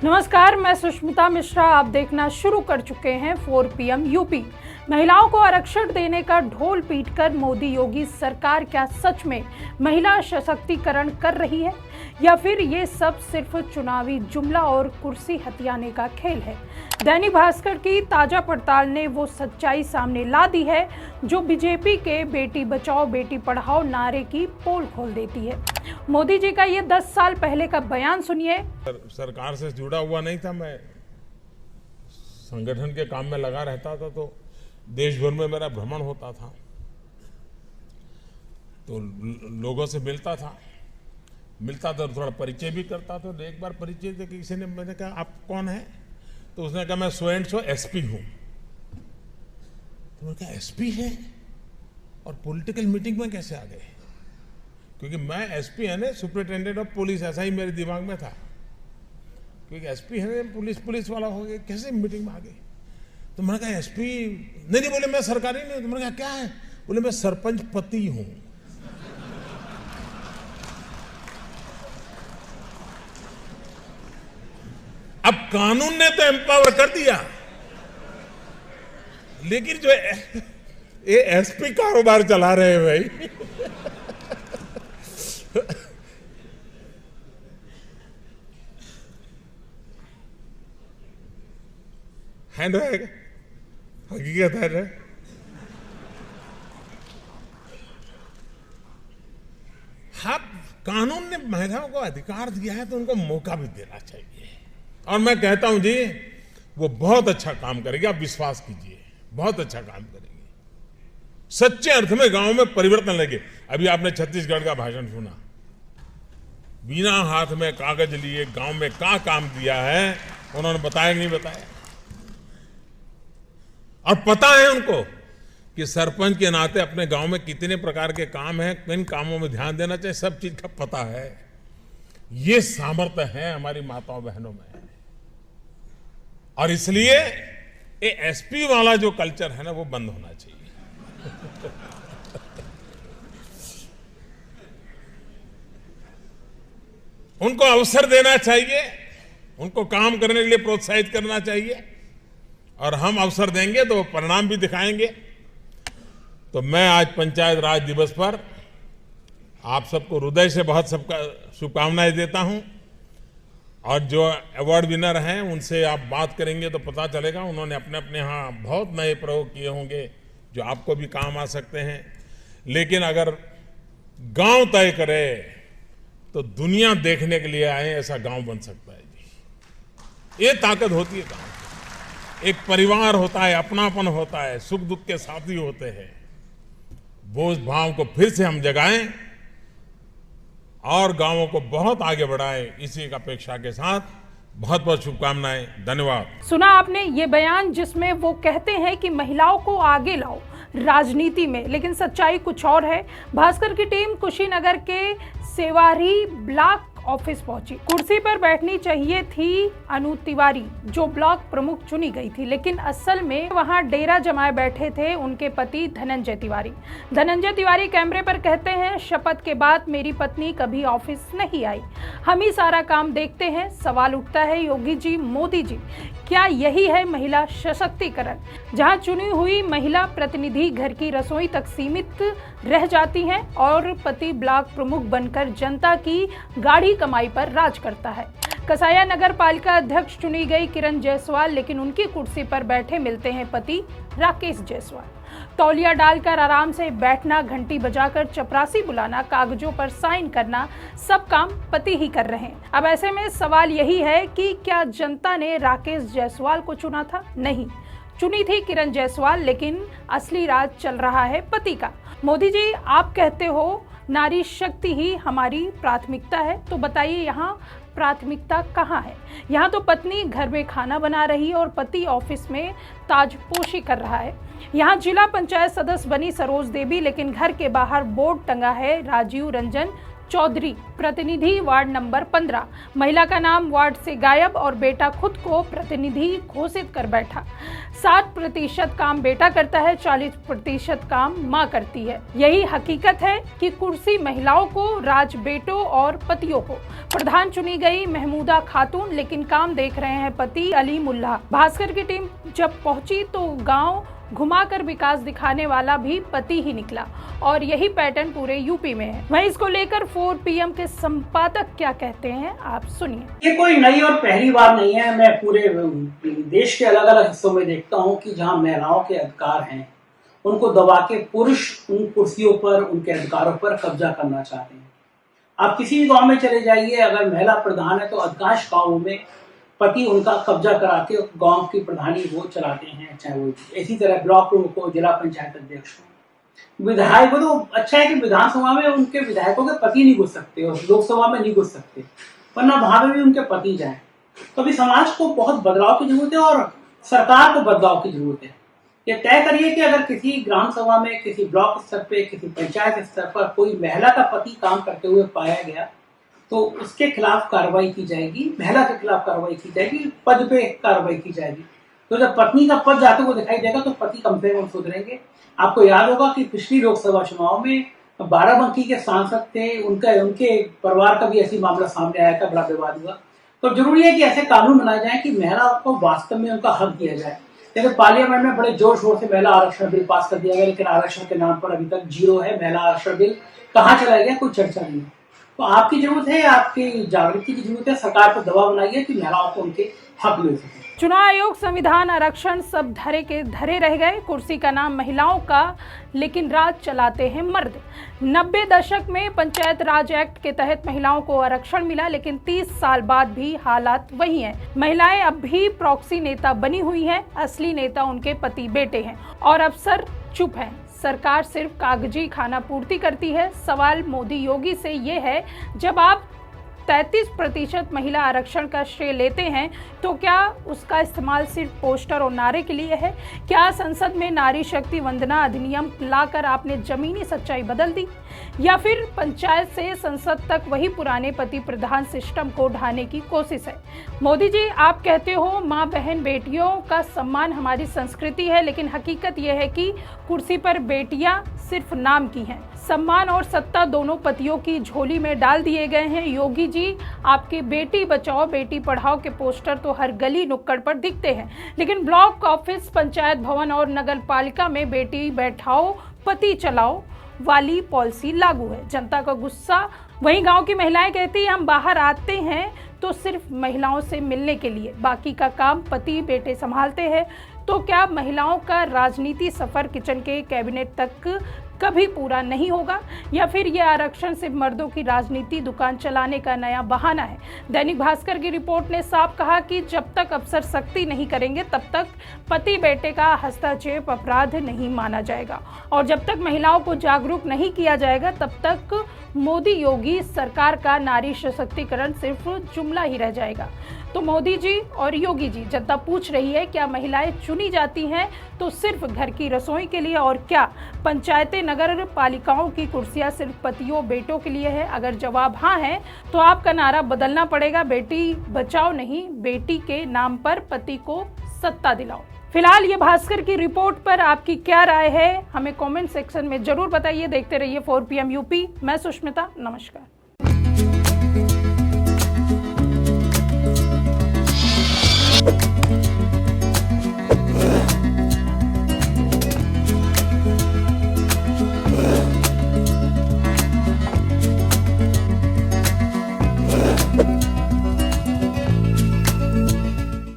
नमस्कार, मैं सुष्मिता मिश्रा। आप देखना शुरू कर चुके हैं 4 PM यूपी। महिलाओं को आरक्षण देने का ढोल पीटकर मोदी योगी सरकार क्या सच में महिला सशक्तिकरण कर रही है, या फिर ये सब सिर्फ चुनावी जुमला और कुर्सी हथियाने का खेल है? दैनिक भास्कर की ताजा पड़ताल ने वो सच्चाई सामने ला दी है जो बीजेपी के बेटी बचाओ बेटी पढ़ाओ नारे की पोल खोल देती है। मोदी जी का ये 10 साल पहले का बयान सुनिए। सरकार से जुड़ा हुआ नहीं था, मैं संगठन के काम में लगा रहता था, तो देश भर में मेरा भ्रमण होता था, तो लोगों से मिलता था, थोड़ा परिचय भी करता था। तो एक बार परिचय दे किसी ने, मैंने कहा आप कौन है? तो उसने कहा मैं सो एंड सो एसपी हूं। तो मैंने कहा एसपी है और पॉलिटिकल मीटिंग में कैसे आ गए? क्योंकि मैं एसपी है ना, सुपरिटेंडेंट ऑफ पुलिस, ऐसा ही मेरे दिमाग में था। क्योंकि एसपी है पुलिस वाला हो गया, कैसे मीटिंग में आ गए? तो मैंने कहा एसपी नहीं, बोले मैं सरकारी नहीं हूं। तो मैंने कहा क्या है? बोले मैं सरपंच पति हूं। अब कानून ने तो एम्पावर कर दिया, लेकिन जो ये एसपी कारोबार चला रहे हैं भाई, है ना, हकीकत है ना। हाँ, कानून ने महिलाओं को अधिकार दिया है तो उनको मौका भी देना चाहिए। और मैं कहता हूं जी, वो बहुत अच्छा काम करेगी, आप विश्वास कीजिए, बहुत अच्छा काम करेगी। सच्चे अर्थ में गांव में परिवर्तन लगे। अभी आपने छत्तीसगढ़ का भाषण सुना, बिना हाथ में कागज लिए गांव में क्या काम दिया है उन्होंने बताया कि नहीं बताया? और पता है उनको कि सरपंच के नाते अपने गांव में कितने प्रकार के काम हैं, किन कामों में ध्यान देना चाहिए, सब चीज का पता है। ये सामर्थ्य है हमारी माताओं बहनों में। और इसलिए ये एसपी वाला जो कल्चर है ना, वो बंद होना चाहिए। उनको अवसर देना चाहिए, उनको काम करने के लिए प्रोत्साहित करना चाहिए, और हम अवसर देंगे तो परिणाम भी दिखाएंगे। तो मैं आज पंचायत राज दिवस पर आप सबको हृदय से बहुत सबका शुभकामनाएं देता हूं। और जो अवार्ड विनर हैं उनसे आप बात करेंगे तो पता चलेगा, उन्होंने अपने अपने यहाँ बहुत नए प्रयोग किए होंगे जो आपको भी काम आ सकते हैं। लेकिन अगर गांव तय करे तो दुनिया देखने के लिए आए, ऐसा गांव बन सकता है जी। ये ताकत होती है गांव की। एक परिवार होता है, अपनापन होता है, सुख दुख के साथी होते हैं। वो भाव को फिर से हम जगाएं और गांवों को बहुत आगे बढ़ाएं, इसी की अपेक्षा के साथ बहुत बहुत शुभकामनाएं। धन्यवाद। सुना आपने ये बयान जिसमें वो कहते हैं कि महिलाओं को आगे लाओ राजनीति में, लेकिन सच्चाई कुछ और है। भास्कर की टीम कुशीनगर के सेवारी ब्लॉक ऑफिस पहुंची। कुर्सी पर बैठनी चाहिए थी अनु तिवारी, जो ब्लॉक प्रमुख चुनी गई थी, लेकिन असल में वहां डेरा जमाए बैठे थे उनके पति धनंजय तिवारी। धनंजय तिवारी कैमरे पर कहते हैं, शपथ के बाद मेरी पत्नी कभी ऑफिस नहीं आई, हम ही सारा काम देखते हैं। सवाल उठता है, योगी जी, मोदी जी, क्या यही है महिला सशक्तिकरण, जहां चुनी हुई महिला प्रतिनिधि घर की रसोई तक सीमित रह जाती हैं और पति ब्लॉक प्रमुख बनकर जनता की गाढ़ी कमाई पर राज करता है? कसाया नगर पालिका अध्यक्ष चुनी गई किरण जायसवाल, लेकिन उनकी कुर्सी पर बैठे मिलते हैं पति राकेश जायसवाल। तौलिया डालकर आराम से बैठना, घंटी बजाकर चपरासी बुलाना, कागजों पर साइन करना, सब काम पति ही कर रहे हैं। अब ऐसे में सवाल यही है कि क्या जनता ने राकेश जायसवाल को चुना था? नहीं, चुनी थी किरण जायसवाल, लेकिन असली राज चल रहा है पति का। मोदी जी, आप कहते हो नारी शक्ति ही हमारी प्राथमिकता है, तो बताइए यहाँ प्राथमिकता कहाँ है? यहाँ तो पत्नी घर में खाना बना रही है और पति ऑफिस में ताजपोशी कर रहा है। यहाँ जिला पंचायत सदस्य बनी सरोज देवी, लेकिन घर के बाहर बोर्ड टंगा है राजीव रंजन चौधरी, प्रतिनिधि वार्ड नंबर 15। महिला का नाम वार्ड से गायब और बेटा खुद को प्रतिनिधि घोषित कर बैठा। 60% काम बेटा करता है, 40% काम मां करती है। यही हकीकत है कि कुर्सी महिलाओं को, राज बेटों और पतियों को। प्रधान चुनी गई महमूदा खातून, लेकिन काम देख रहे हैं पति अली मुल्ला। भास्कर की टीम जब पहुंची तो गांव घुमाकर विकास दिखाने वाला भी पति ही निकला और यही पैटर्न पूरे यूपी में है। वहीं इसको लेकर 4 PM के संपादक क्या कहते हैं, आप सुनिए। ये कोई नई और पहली बार नहीं है। मैं पूरे देश के अलग अलग हिस्सों में देखता हूँ कि जहाँ महिलाओं के अधिकार हैं उनको दबा के पुरुष उन कुर्सियों पर, उनके अधिकारों पर कब्जा करना चाहते हैं। आप किसी भी गांव में चले जाइए, अगर महिला प्रधान है तो अधिकांश गांवों में पति उनका कब्जा करा के गांव की प्रधानी वो चलाते हैं, चाहे वो इसी तरह ब्लॉक प्रमुख हो, जिला पंचायत अध्यक्ष हो, विधायक हो। तो अच्छा है कि विधानसभा में उनके विधायकों के पति नहीं घुस सकते और लोकसभा में नहीं घुस सकते, वरना वहां पर भी उनके पति जाए। तो अभी समाज को बहुत बदलाव की जरूरत है और सरकार को बदलाव की जरूरत है। ये तय करिए कि अगर किसी ग्राम सभा में, किसी ब्लॉक स्तर पे, किसी पंचायत स्तर पर कोई महिला का पति काम करते हुए पाया गया तो उसके खिलाफ कार्रवाई की जाएगी, महिला के खिलाफ कार्रवाई की जाएगी, पद पे कार्रवाई की जाएगी। तो जब पत्नी का पद जाते हुए दिखाई देगा तो पति कम से कम सुधरेंगे। आपको याद होगा कि पिछली लोकसभा चुनाव में बाराबंकी के सांसद थे, उनके परिवार का भी ऐसी मामला सामने आया था, बड़ा विवाद हुआ। तो जरूरी है कि ऐसे कानून बनाए जाए कि महिलाओं को वास्तव में उनका हक दिया जाए। जैसे पार्लियामेंट में बड़े जोर शोर से महिला आरक्षण बिल पास कर दिया गया, लेकिन आरक्षण के नाम पर अभी तक 0 है। महिला आरक्षण बिल कहाँ चला गया, कोई चर्चा नहीं है। तो आपकी जरूरत है, आपकी जागृति की जरूरत है, सरकार पर दबाव बनाइए कि महिलाओं को उनके हक मिल सके। चुनाव आयोग, संविधान, आरक्षण सब धरे के धरे रह गए। कुर्सी का नाम महिलाओं का, लेकिन राज चलाते हैं मर्द। 90 दशक में पंचायत राज एक्ट के तहत महिलाओं को आरक्षण मिला, लेकिन 30 साल बाद भी हालात वही हैं। महिलाएं अब भी प्रॉक्सी नेता बनी हुई हैं, असली नेता उनके पति बेटे हैं और अफसर चुप हैं। सरकार सिर्फ कागजी खाना पूर्ति करती है। सवाल मोदी योगी से ये है, जब आप 33% महिला आरक्षण का श्रेय लेते हैं तो क्या उसका इस्तेमाल सिर्फ पोस्टर और नारे के लिए है? क्या संसद में नारी शक्ति वंदना अधिनियम लाकर आपने जमीनी सच्चाई बदल दी, या फिर पंचायत से संसद तक वही पुराने पति प्रधान सिस्टम को ढाने की कोशिश है? मोदी जी, आप कहते हो माँ बहन बेटियों का सम्मान हमारी संस्कृति है, लेकिन हकीकत यह है कि कुर्सी पर बेटियां सिर्फ नाम की हैं। सम्मान और सत्ता दोनों पतियों की झोली में डाल दिए गए हैं। योगी जी, आपके बेटी बचाओ बेटी पढ़ाओ के पोस्टर तो हर गली नुक्कड़ पर दिखते हैं, लेकिन ब्लॉक ऑफिस, पंचायत भवन और नगर पालिका में बेटी बैठाओ पति चलाओ वाली पॉलिसी लागू है। जनता का गुस्सा। वहीं गांव की महिलाएं कहती हैं, हम बाहर आते हैं तो सिर्फ महिलाओं से मिलने के लिए, बाकी का काम पति बेटे संभालते हैं। तो क्या महिलाओं का राजनीति सफर किचन के कैबिनेट तक कभी पूरा नहीं होगा, या फिर यह आरक्षण सिर्फ मर्दों की राजनीति दुकान चलाने का नया बहाना है? दैनिक भास्कर की रिपोर्ट ने साफ कहा कि जब तक अफसर सख्ती नहीं करेंगे तब तक पति बेटे का हस्तक्षेप अपराध नहीं माना जाएगा, और जब तक महिलाओं को जागरूक नहीं किया जाएगा तब तक मोदी योगी सरकार का नारी सशक्तिकरण सिर्फ जुमला ही रह जाएगा। तो मोदी जी और योगी जी, जनता पूछ रही है, क्या महिलाएं चुनी जाती हैं तो सिर्फ घर की रसोई के लिए, और क्या पंचायतें नगर पालिकाओं की कुर्सियां सिर्फ पतियों बेटों के लिए है? अगर जवाब हाँ है तो आपका नारा बदलना पड़ेगा, बेटी बचाओ नहीं, बेटी के नाम पर पति को सत्ता दिलाओ। फिलहाल ये भास्कर की रिपोर्ट पर आपकी क्या राय है, हमें कमेंट सेक्शन में जरूर बताइए। देखते रहिए 4 PM यूपी। मैं सुष्मिता, नमस्कार।